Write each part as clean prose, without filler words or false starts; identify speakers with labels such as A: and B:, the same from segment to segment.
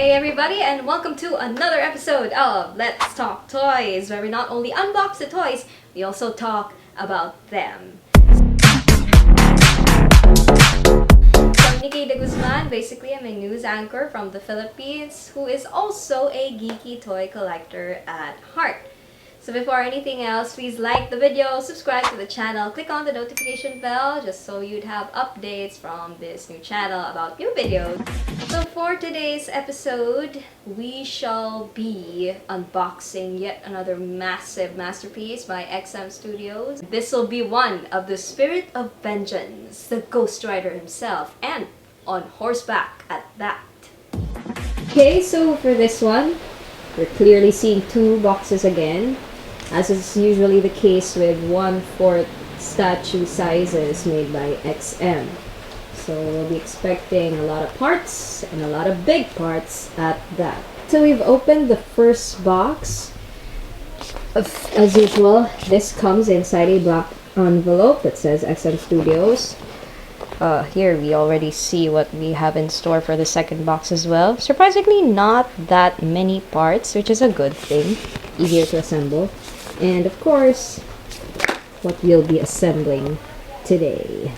A: Hey everybody, and welcome to another episode of Let's Talk Toys, where we not only unbox the toys, we also talk about them. So I'm Nikki De Guzman. Basically, I'm a news anchor from the Philippines who is also a geeky toy collector at heart. So before anything else, please like the video, subscribe to the channel, click on the notification bell just so you'd have updates from this new channel about new videos. So for today's episode, we shall be unboxing yet another massive masterpiece by XM Studios. This will be one of the Spirit of Vengeance, the Ghost Rider himself, and on horseback at that. Okay, so for this one, we're clearly seeing two boxes again, as is usually the case with 1/4 statue sizes made by XM. So we'll be expecting a lot of parts and a lot of big parts at that. So we've opened the first box. As usual, this comes inside a black envelope that says XM Studios. Here we already see what we have in store for the second box as well. Surprisingly, not that many parts, which is a good thing. Easier to assemble. And of course, what we'll be assembling today.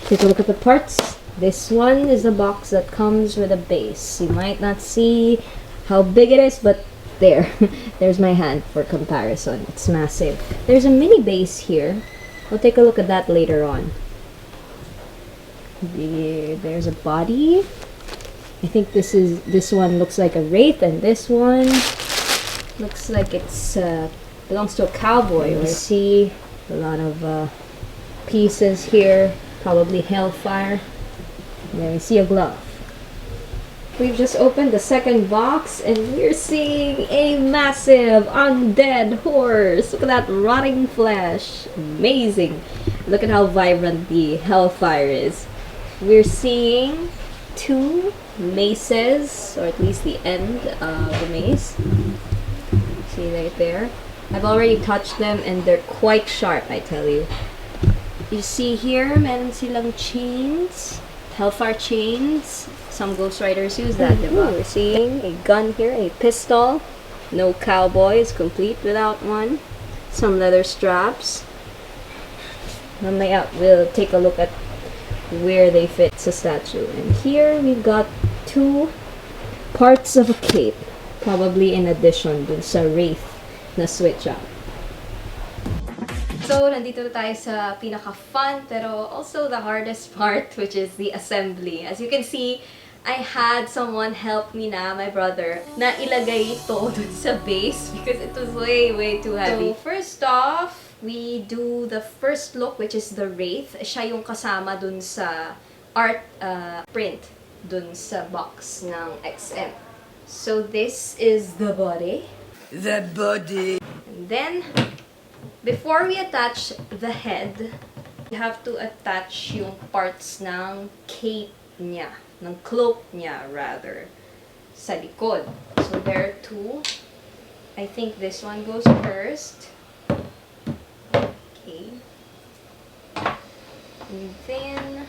A: Take a look at the parts. This one is the box that comes with a base. You might not see how big it is, but there's my hand for comparison. It's massive. There's a mini base here. We'll take a look at that later on. There's a body. I think this one looks like a wraith, and this one looks like it's belongs to a cowboy. We see a lot of pieces here, probably hellfire. Then we see a glove. We've just opened the second box and we're seeing a massive undead horse. Look at that rotting flesh. Amazing. Look at how vibrant the hellfire is. We're seeing two maces, or at least the end of the mace. See right there? I've already touched them and they're quite sharp, I tell you. You see here, meron silang chains, hellfire chains. Some Ghost Riders use that, diba? We're seeing a gun here, a pistol. No cowboy is complete without one. Some leather straps. Mamaya, we'll take a look at where they fit sa statue. And here we've got two parts of a cape. Probably in addition dun sa wraith na switch up. So, nandito na tayo sa pinaka-fun pero also the hardest part, which is the assembly. As you can see, I had someone help me na, my brother, na ilagay ito dun sa base because it was way too heavy. So, first off, we do the first look, which is the wraith. Siya yung kasama dun sa art print dun sa box ng XM. So this is the body.
B: The body.
A: And then, before we attach the head, we have to attach yung parts ng cape niya, ng cloak niya rather, sa likod. So there are two. I think this one goes first. Okay. And then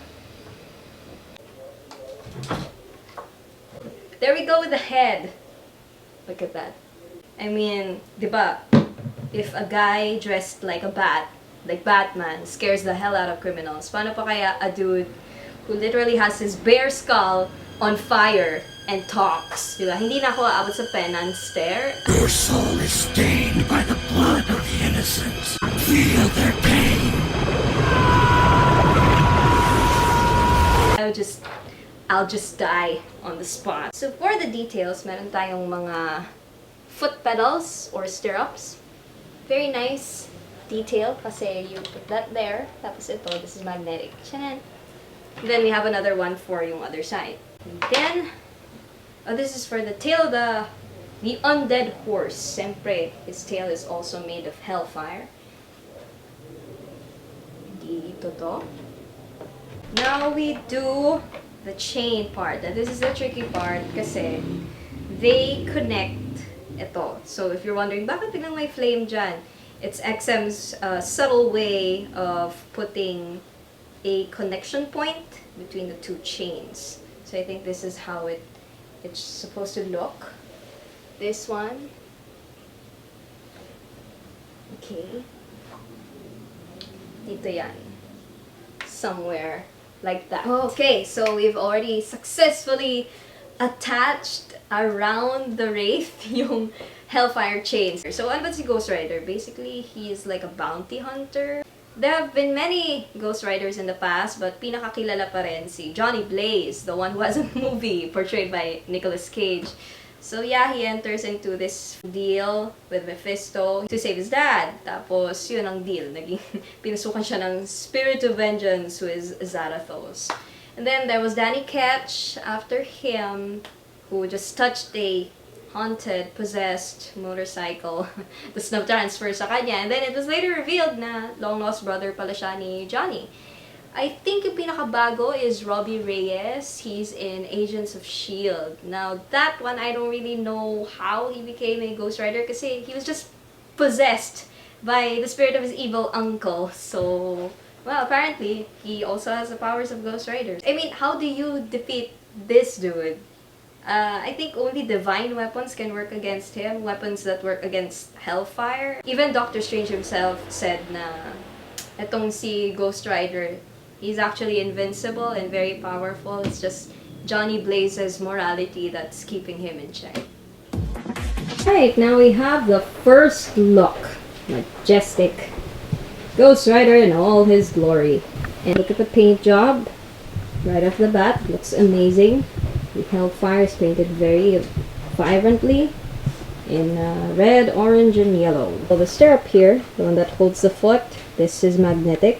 A: there we go with the head. Look at that. I mean, diba? If a guy dressed like a bat, like Batman, scares the hell out of criminals, paano pa kaya a dude who literally has his bare skull on fire and talks? Diba? Hindi na ako aabot sa penance stare.
B: Your soul is stained by the blood of the innocent. Feel their pain.
A: I'll just die on the spot. So for the details, meron tayong mga foot pedals or stirrups. Very nice detail kasi you put that there. Tapos ito, this is magnetic. Chanan. Then we have another one for yung other side. And then, this is for the tail of the undead horse. Siyempre, his tail is also made of hellfire. Dito to. Now we do the chain part. Now, this is the tricky part kasi they connect ito. So if you're wondering, bakit biglang may flame dyan? It's XM's subtle way of putting a connection point between the two chains. So I think this is how it it's supposed to look. This one. Okay. Dito yan. Somewhere like that. Okay, so we've already successfully attached around the Wraith yung Hellfire chains. So ano ba si Ghost Rider? Basically, he is like a bounty hunter. There have been many Ghost Riders in the past, but pinakakilala pa rin si Johnny Blaze, the one who has a movie portrayed by Nicolas Cage. So yeah, he enters into this deal with Mephisto to save his dad. Tapos yun ang deal. Naging pinasukan siya ng Spirit of Vengeance, who is Zarathos. And then there was Danny Ketch after him, who just touched a haunted, possessed motorcycle. Tapos na-transfer sa kanya. And then it was later revealed na long-lost brother pala siya ni Johnny. I think yung pinakabago is Robbie Reyes. He's in Agents of S.H.I.E.L.D. Now, that one, I don't really know how he became a Ghost Rider kasi he was just possessed by the spirit of his evil uncle. So, well, apparently, he also has the powers of Ghost Riders. I mean, how do you defeat this dude? I think only divine weapons can work against him, weapons that work against Hellfire. Even Doctor Strange himself said na etong si Ghost Rider, he's actually invincible and very powerful. It's just Johnny Blaze's morality that's keeping him in check. Alright, now we have the first look. Majestic Ghost Rider in all his glory. And look at the paint job. Right off the bat, looks amazing. The Hellfire is painted very vibrantly in red, orange, and yellow. So the stirrup here, the one that holds the foot, this is magnetic.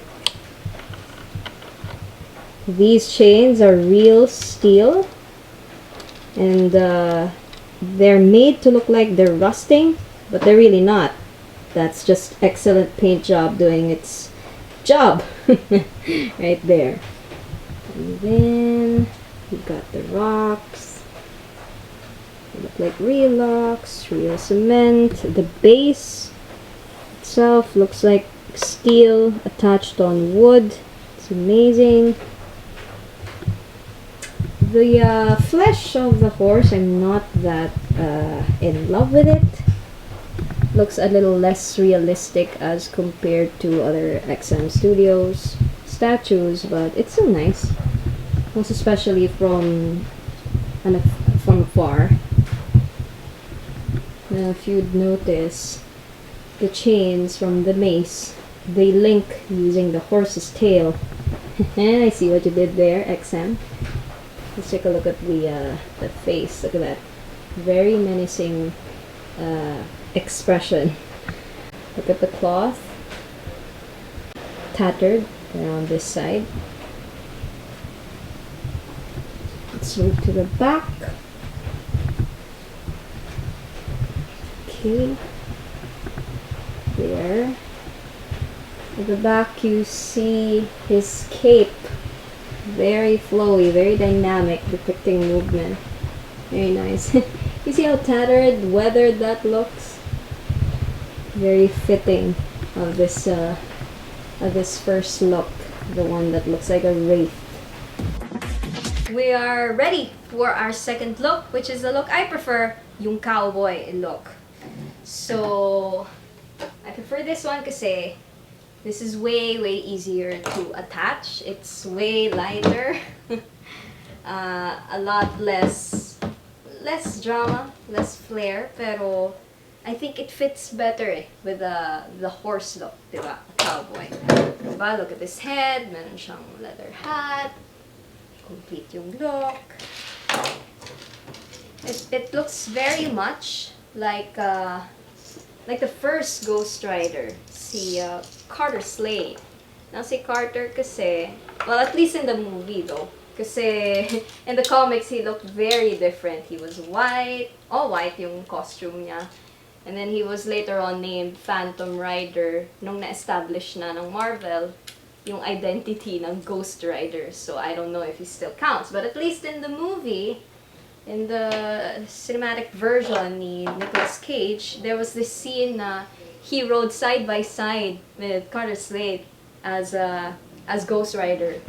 A: These chains are real steel, and they're made to look like they're rusting, but they're really not. That's just excellent paint job doing its job right there. And then we've got the rocks. They look like real rocks, real cement. The base itself looks like steel attached on wood. It's amazing. The flesh of the horse, I'm not that in love with it. Looks a little less realistic as compared to other XM Studios statues, but it's still nice. Most especially from afar. Now, if you'd notice, the chains from the mace, they link using the horse's tail. I see what you did there, XM. Let's take a look at the face. Look at that. Very menacing expression. Look at the cloth. Tattered around this side. Let's move to the back. Okay. There. At the back you see his cape. Very flowy, very dynamic, depicting movement. Very nice. You see how tattered, weathered that looks? Very fitting of this first look, the one that looks like a wraith. We are ready for our second look, which is the look I prefer, yung cowboy look. So, I prefer this one kasi this is way easier to attach. It's way lighter. A lot less drama, less flair, pero I think it fits better with the horse look, diba? Cowboy. Diba? Look at this head, meron siyang leather hat. Complete yung look. It looks very much like the first Ghost Rider, si Carter Slade. Now si Carter kasi, well, at least in the movie though, kasi in the comics he looked very different. He was white, all white yung costume niya. And then he was later on named Phantom Rider nung na-establish na ng Marvel yung identity ng Ghost Rider. So I don't know if he still counts, but at least in the movie, in the cinematic version ni Nicolas Cage, there was this scene na he rode side by side with Carter Slade as Ghost Rider.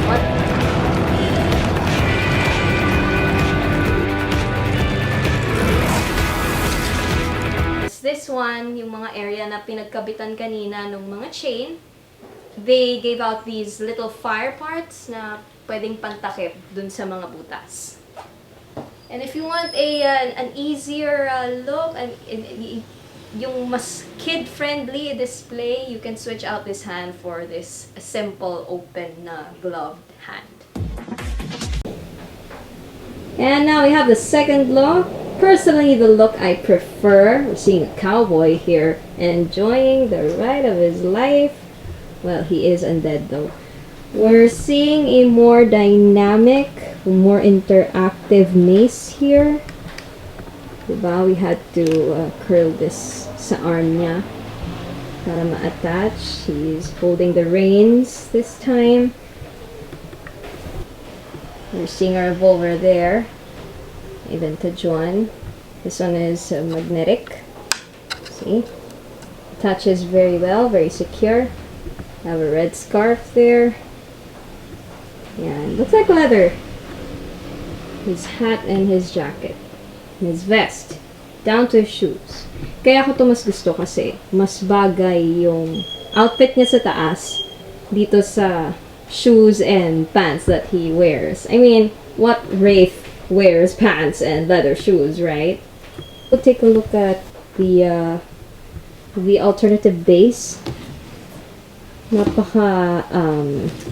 A: naman yung mga area na pinagkabitan kanina ng mga chain, they gave out these little fire parts na pwedeng pantakip dun sa mga butas. And if you want an easier look, yung mas kid-friendly display, you can switch out this hand for this simple open gloved hand. And now we have the second look. Personally, the look I prefer. We're seeing a cowboy here enjoying the ride of his life. Well, he is undead though. We're seeing a more dynamic, more interactive mace here. Diba? We had to curl this sa arm niya para ma-attach. He's holding the reins this time. We're seeing our revolver there. A vintage one. This one is magnetic. See? Attaches very well, very secure. I have a red scarf there. Yeah, it looks like leather. His hat and his jacket. And his vest. Down to his shoes. Kaya ako to mas gusto kasi mas bagay yung outfit niya sa taas dito sa shoes and pants that he wears. I mean, what wraith wears pants and leather shoes, right? We'll take a look at the alternative base. Napaka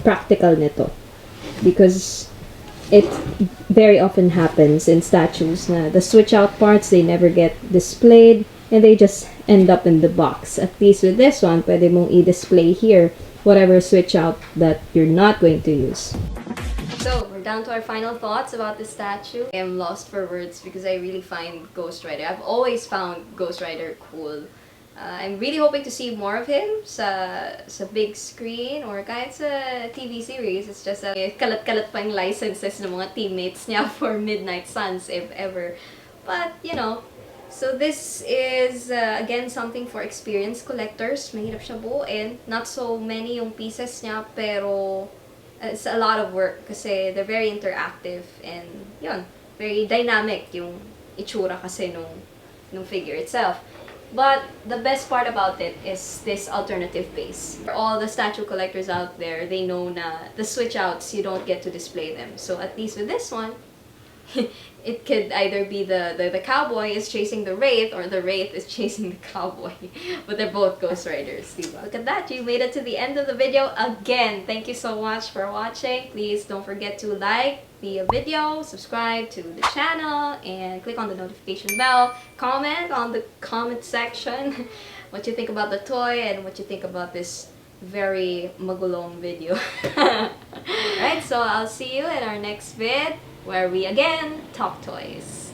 A: practical nito because it very often happens in statues na the switch out parts, they never get displayed and they just end up in the box. At least with this one, pwede mong i-display here whatever switch out that you're not going to use. So, we're down to our final thoughts about this statue. I am lost for words because I really find Ghost Rider. I've always found Ghost Rider cool. I'm really hoping to see more of him sa big screen or kahit sa TV series. It's just kalat-kalat pa yung licenses ng mga teammates niya for Midnight Suns, if ever. But, you know, so this is, again, something for experienced collectors. Mahirap siya buuin. Not so many yung pieces niya, pero it's a lot of work kasi they're very interactive and, yun, very dynamic yung itsura kasi nung figure itself. But the best part about it is this alternative base. For all the statue collectors out there, they know na the switch outs, you don't get to display them. So at least with this one, it could either be the cowboy is chasing the wraith or the wraith is chasing the cowboy. But they're both Ghost Riders. Diba? Look at that, you made it to the end of the video again. Thank you so much for watching. Please don't forget to like the video, subscribe to the channel, and click on the notification bell. Comment on the comment section what you think about the toy and what you think about this very magulong video. Alright, so I'll see you in our next vid where we again talk toys.